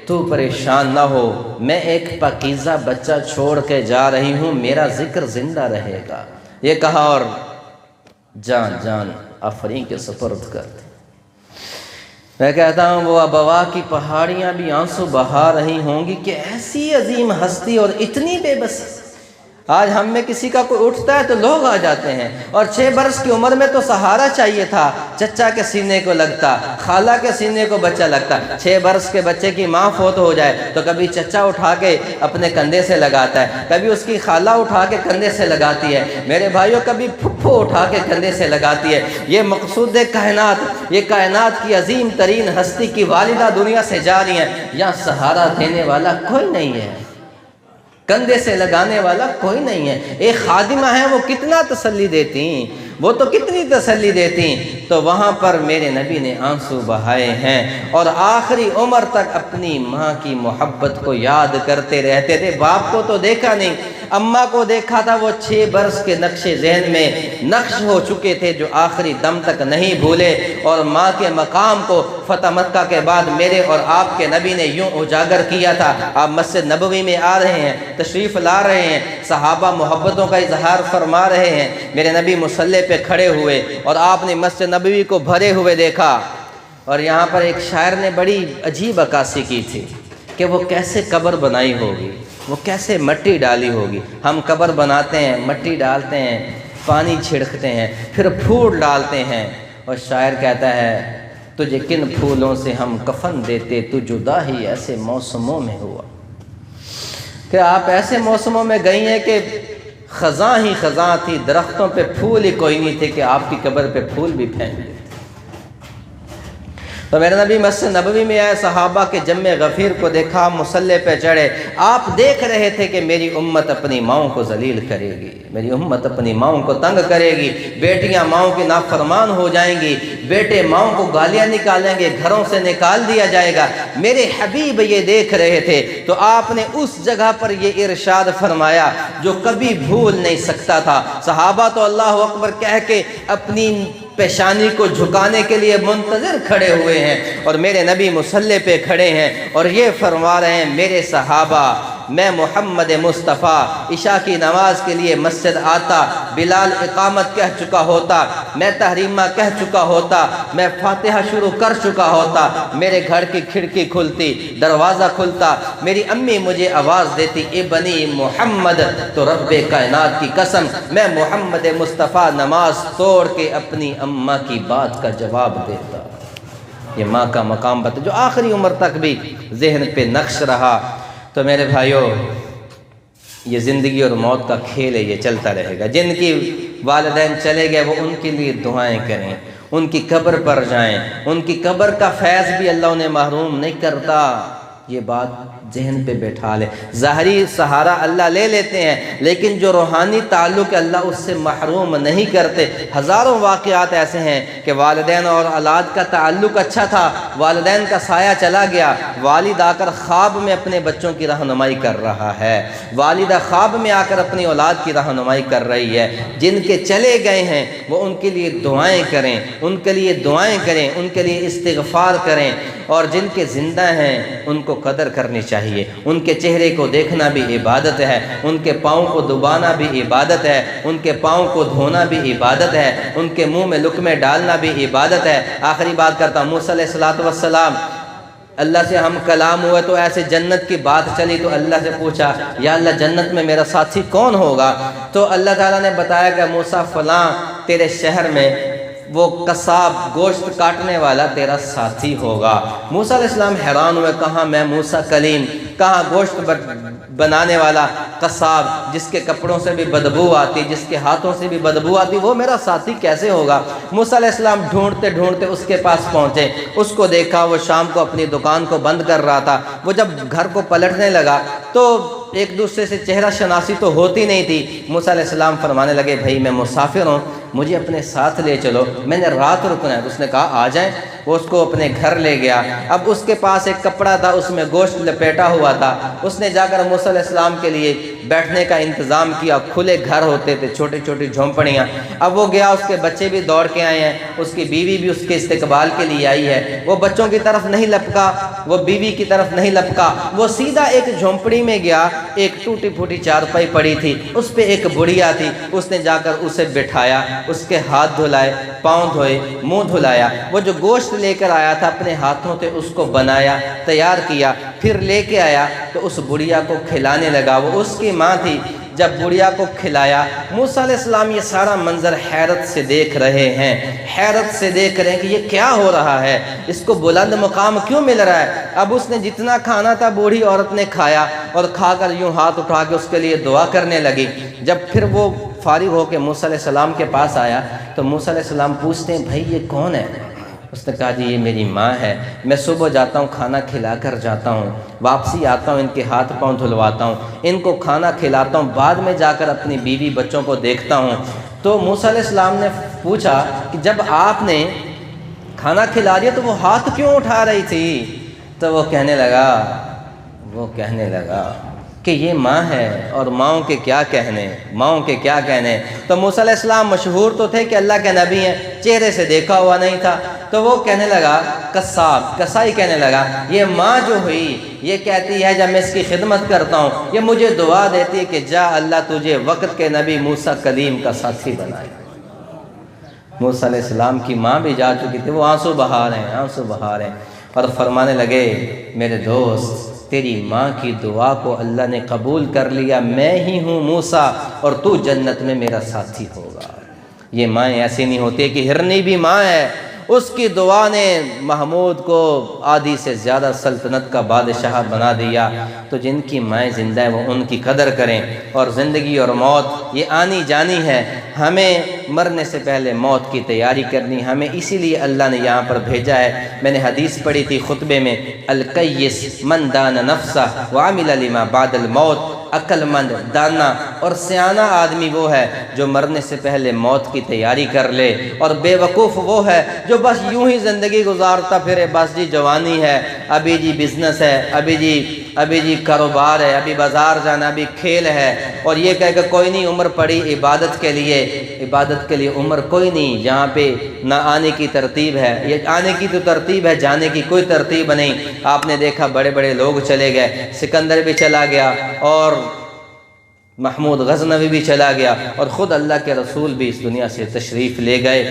تو پریشان نہ ہو، میں ایک پاکیزہ بچہ چھوڑ کے جا رہی ہوں، میرا ذکر زندہ رہے گا۔ یہ کہا اور جان آفرین کے سپرد کر دی۔ میں کہتا ہوں وہ ابوا کی پہاڑیاں بھی آنسو بہا رہی ہوں گی کہ ایسی عظیم ہستی اور اتنی بے بسی۔ آج ہم میں کسی کا کوئی اٹھتا ہے تو لوگ آ جاتے ہیں، اور 6 برس کی عمر میں تو سہارا چاہیے تھا، چچا کے سینے کو لگتا، خالہ کے سینے کو بچہ لگتا۔ 6 برس کے بچے کی ماں فوت ہو جائے تو کبھی چچا اٹھا کے اپنے کندھے سے لگاتا ہے، کبھی اس کی خالہ اٹھا کے کندھے سے لگاتی ہے، میرے بھائیوں کبھی پھپھو اٹھا کے کندھے سے لگاتی ہے۔ یہ مقصود کائنات، یہ کائنات کی عظیم ترین ہستی کی والدہ دنیا سے جا رہی ہیں، یہاں سہارا دینے والا کوئی نہیں ہے، کندھے سے لگانے والا کوئی نہیں ہے۔ ایک خادمہ ہے، وہ کتنا تسلی دیتی، وہ تو کتنی تسلی دیتی، تو وہاں پر میرے نبی نے آنسو بہائے ہیں اور آخری عمر تک اپنی ماں کی محبت کو یاد کرتے رہتے تھے۔ باپ کو تو دیکھا نہیں، اماں کو دیکھا تھا، وہ 6 برس کے نقش ذہن میں نقش ہو چکے تھے جو آخری دم تک نہیں بھولے، اور ماں کے مقام کو فتح مکہ کے بعد میرے اور آپ کے نبی نے یوں اجاگر کیا تھا۔ آپ مسجد نبوی میں آ رہے ہیں، تشریف لا رہے ہیں، صحابہ محبتوں کا اظہار فرما رہے ہیں، میرے نبی مصلی پہ کھڑے ہوئے اور آپ نے مسجد نبوی کو بھرے ہوئے دیکھا، اور یہاں پر ایک شاعر نے بڑی عجیب عکاسی کی تھی کہ وہ کیسے قبر بنائی ہوگی، وہ کیسے مٹی ڈالی ہوگی۔ ہم قبر بناتے ہیں، مٹی ڈالتے ہیں، پانی چھڑکتے ہیں، پھر پھول ڈالتے ہیں، اور شاعر کہتا ہے تجھے کن پھولوں سے ہم کفن دیتے، تو جدا ہی ایسے موسموں میں ہوا۔ کہ آپ ایسے موسموں میں گئی ہیں کہ خزاں ہی خزاں تھی، درختوں پہ پھول ہی کوئی نہیں تھے کہ آپ کی قبر پہ پھول بھی پھینک دیتے۔ تو میرے نبی مسجد نبوی میں آئے، صحابہ کے جمع غفیر کو دیکھا، مصلی پہ چڑھے، آپ دیکھ رہے تھے کہ میری امت اپنی ماؤں کو ذلیل کرے گی، میری امت اپنی ماؤں کو تنگ کرے گی، بیٹیاں ماؤں کی نافرمان ہو جائیں گی، بیٹے ماؤں کو گالیاں نکالیں گے، گھروں سے نکال دیا جائے گا۔ میرے حبیب یہ دیکھ رہے تھے، تو آپ نے اس جگہ پر یہ ارشاد فرمایا جو کبھی بھول نہیں سکتا تھا۔ صحابہ تو اللہ اکبر کہہ کے اپنی پیشانی کو جھکانے کے لیے منتظر کھڑے ہوئے ہیں، اور میرے نبی مصلی پہ کھڑے ہیں اور یہ فرما رہے ہیں میرے صحابہ، میں محمد مصطفیٰ عشاء کی نماز کے لیے مسجد آتا، بلال اقامت کہہ چکا ہوتا، میں تحریمہ کہہ چکا ہوتا، میں فاتحہ شروع کر چکا ہوتا، میرے گھر کی کھڑکی کھلتی، دروازہ کھلتا، میری امی مجھے آواز دیتی اے بنی محمد، تو رب کائنات کی قسم میں محمد مصطفیٰ نماز توڑ کے اپنی اماں کی بات کا جواب دیتا۔ یہ ماں کا مقام بتا جو آخری عمر تک بھی ذہن پہ نقش رہا۔ تو میرے بھائیوں، یہ زندگی اور موت کا کھیل ہے، یہ چلتا رہے گا۔ جن کی والدین چلے گئے وہ ان کے لیے دعائیں کریں، ان کی قبر پر جائیں، ان کی قبر کا فیض بھی اللہ انہیں محروم نہیں کرتا۔ یہ بات ذہن پہ بیٹھا لے۔ ظاہری سہارا اللہ لے لیتے ہیں، لیکن جو روحانی تعلق اللہ اس سے محروم نہیں کرتے۔ ہزاروں واقعات ایسے ہیں کہ والدین اور اولاد کا تعلق اچھا تھا، والدین کا سایہ چلا گیا، والد آ کر خواب میں اپنے بچوں کی رہنمائی کر رہا ہے، والدہ خواب میں آ کر اپنی اولاد کی رہنمائی کر رہی ہے۔ جن کے چلے گئے ہیں وہ ان کے لیے دعائیں کریں، ان کے لیے دعائیں کریں، ان کے لیے استغفار کریں، اور جن کے زندہ ہیں ان کو قدر کرنی چاہیے۔ ان کے چہرے کو دیکھنا بھی عبادت ہے، ان کے پاؤں کو دبانا بھی عبادت ہے، ان کے پاؤں کو دھونا بھی عبادت ہے، ان کے منہ میں لقمے ڈالنا بھی عبادت ہے۔ آخری بات کرتا ہوں، موسیٰ علیہ السلام اللہ سے ہم کلام ہوئے تو ایسے جنت کی بات چلی تو اللہ سے پوچھا یا اللہ جنت میں میرا ساتھی کون ہوگا؟ تو اللہ تعالیٰ نے بتایا کہ موسیٰ فلاں تیرے شہر میں وہ قصاب گوشت کاٹنے والا تیرا ساتھی ہوگا۔ موسیٰ علیہ السلام حیران ہوئے، کہاں میں موسیٰ کلیم، کہاں گوشت بنانے والا قصاب جس کے کپڑوں سے بھی بدبو آتی، جس کے ہاتھوں سے بھی بدبو آتی، وہ میرا ساتھی کیسے ہوگا؟ موسیٰ علیہ السلام ڈھونڈتے ڈھونڈتے اس کے پاس پہنچے، اس کو دیکھا وہ شام کو اپنی دکان کو بند کر رہا تھا۔ وہ جب گھر کو پلٹنے لگا تو ایک دوسرے سے چہرہ شناسی تو ہوتی نہیں تھی۔ موسیٰ علیہ السلام فرمانے لگے بھائی میں مسافر ہوں، مجھے اپنے ساتھ لے چلو، میں نے رات رکنا ہے۔ تو اس نے کہا آ جائیں۔ وہ اس کو اپنے گھر لے گیا۔ اب اس کے پاس ایک کپڑا تھا، اس میں گوشت لپیٹا ہوا تھا۔ اس نے جا کر موسیٰ علیہ السلام کے لیے بیٹھنے کا انتظام کیا۔ کھلے گھر ہوتے تھے، چھوٹی چھوٹی جھونپڑیاں۔ اب وہ گیا، اس کے بچے بھی دوڑ کے آئے ہیں، اس کی بیوی بھی اس کے استقبال کے لیے آئی ہے۔ وہ بچوں کی طرف نہیں لپکا، وہ بیوی کی طرف نہیں لپکا، وہ سیدھا ایک جھونپڑی میں گیا۔ ایک ٹوٹی پھوٹی چارپائی پڑی تھی، اس پہ ایک بڑھیا تھی۔ اس نے جا کر اسے بٹھایا، اس کے ہاتھ دھلائے، پاؤں دھوئے، منہ دھلایا۔ وہ جو گوشت لے کر آیا تھا اپنے ہاتھوں سے اس کو بنایا، تیار کیا، پھر لے کے آیا تو اس بڑھیا کو کھلانے لگا۔ وہ اس کی ماں تھی۔ جب بڑھیا کو کھلایا، موسیٰ علیہ السلام یہ سارا منظر حیرت سے دیکھ رہے ہیں، حیرت سے دیکھ رہے ہیں کہ یہ کیا ہو رہا ہے، اس کو بلند مقام کیوں مل رہا ہے۔ اب اس نے جتنا کھانا تھا بوڑھی عورت نے کھایا، اور کھا کر یوں ہاتھ اٹھا کے اس کے لیے دعا کرنے لگی۔ جب پھر وہ فارغ ہو کے موسیٰ علیہ السلام کے پاس آیا تو موسیٰ علیہ السلام پوچھتے ہیں بھائی یہ کون ہے؟ اس نے کہا جی یہ میری ماں ہے، میں صبح جاتا ہوں کھانا کھلا کر جاتا ہوں، واپسی آتا ہوں ان کے ہاتھ پاؤں دھلواتا ہوں، ان کو کھانا کھلاتا ہوں، بعد میں جا کر اپنی بیوی بچوں کو دیکھتا ہوں۔ تو موسیٰ علیہ السلام نے پوچھا کہ جب آپ نے کھانا کھلا دیا تو وہ ہاتھ کیوں اٹھا رہی تھی؟ تو وہ کہنے لگا کہ یہ ماں ہے اور ماؤں کے کیا کہنے۔ تو موسیٰ علیہ السلام مشہور تو تھے کہ اللہ کے نبی ہیں، چہرے سے دیکھا ہوا نہیں تھا۔ تو وہ کہنے لگا کسائی کہنے لگا یہ ماں جو ہوئی یہ کہتی ہے جب میں اس کی خدمت کرتا ہوں یہ مجھے دعا دیتی ہے کہ جا اللہ تجھے وقت کے نبی موسیٰ کلیم کا ساتھی بنائے۔ موسیٰ علیہ السلام کی ماں بھی جا چکی تھی، وہ آنسو بہا رہے ہیں اور فرمانے لگے میرے دوست تیری ماں کی دعا کو اللہ نے قبول کر لیا، میں ہی ہوں موسیٰ اور تو جنت میں میرا ساتھی ہوگا۔ یہ مائیں ایسی نہیں ہوتی کہ ہرنی بھی ماں ہے، اس کی دعا نے محمود کو آدھی سے زیادہ سلطنت کا بادشاہ بنا دیا۔ تو جن کی مائیں زندہ ہیں وہ ان کی قدر کریں، اور زندگی اور موت یہ آنی جانی ہے، ہمیں مرنے سے پہلے موت کی تیاری کرنی، ہمیں اسی لیے اللہ نے یہاں پر بھیجا ہے۔ میں نے حدیث پڑھی تھی خطبے میں، القیس من دان نفسہ وعمل لما بعد الموت، عقل مند، دانا اور سیانہ آدمی وہ ہے جو مرنے سے پہلے موت کی تیاری کر لے، اور بے وقوف وہ ہے جو بس یوں ہی زندگی گزارتا پھرے، بس جی جوانی ہے، ابھی جی بزنس ہے، ابھی جی کاروبار ہے، ابھی بازار جانا، ابھی کھیل ہے، اور یہ کہے کہ کوئی نہیں عمر پڑی عبادت کے لیے عمر کوئی نہیں، جہاں پہ نہ آنے کی ترتیب ہے، یہ آنے کی تو ترتیب ہے، جانے کی کوئی ترتیب نہیں۔ آپ نے دیکھا بڑے بڑے لوگ چلے گئے، سکندر بھی چلا گیا اور محمود غزنوی بھی چلا گیا، اور خود اللہ کے رسول بھی اس دنیا سے تشریف لے گئے۔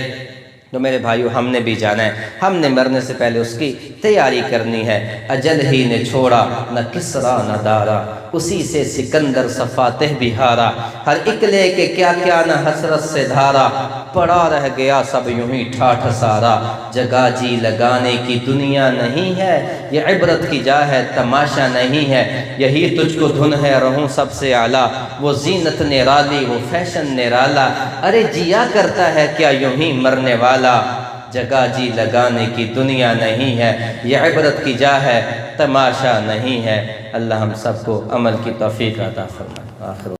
تو میرے بھائیو ہم نے بھی جانا ہے، ہم نے مرنے سے پہلے اس کی تیاری کرنی ہے۔ اجل ہی نے چھوڑا نہ کسرا نہ دارا، اسی سے سکندر صفاتہ بھی ہارا، ہر ایک لے کے کیا کیا نہ حسرت سے دھارا، پڑا رہ گیا سب یوں ہی ٹھاٹھ سارا، جگہ جی لگانے کی دنیا نہیں ہے، یہ عبرت کی جا ہے تماشا نہیں ہے، یہی تجھ کو دھن ہے رہوں سب سے اعلیٰ، وہ زینت نرالی وہ فیشن نرالا، ارے جیا کرتا ہے کیا یوں ہی مرنے والا، جگہ جی لگانے کی دنیا نہیں ہے، یہ عبرت کی جا ہے، تماشا نہیں ہے۔ اللہ ہم سب کو عمل کی توفیق عطا فرمائے۔ آخر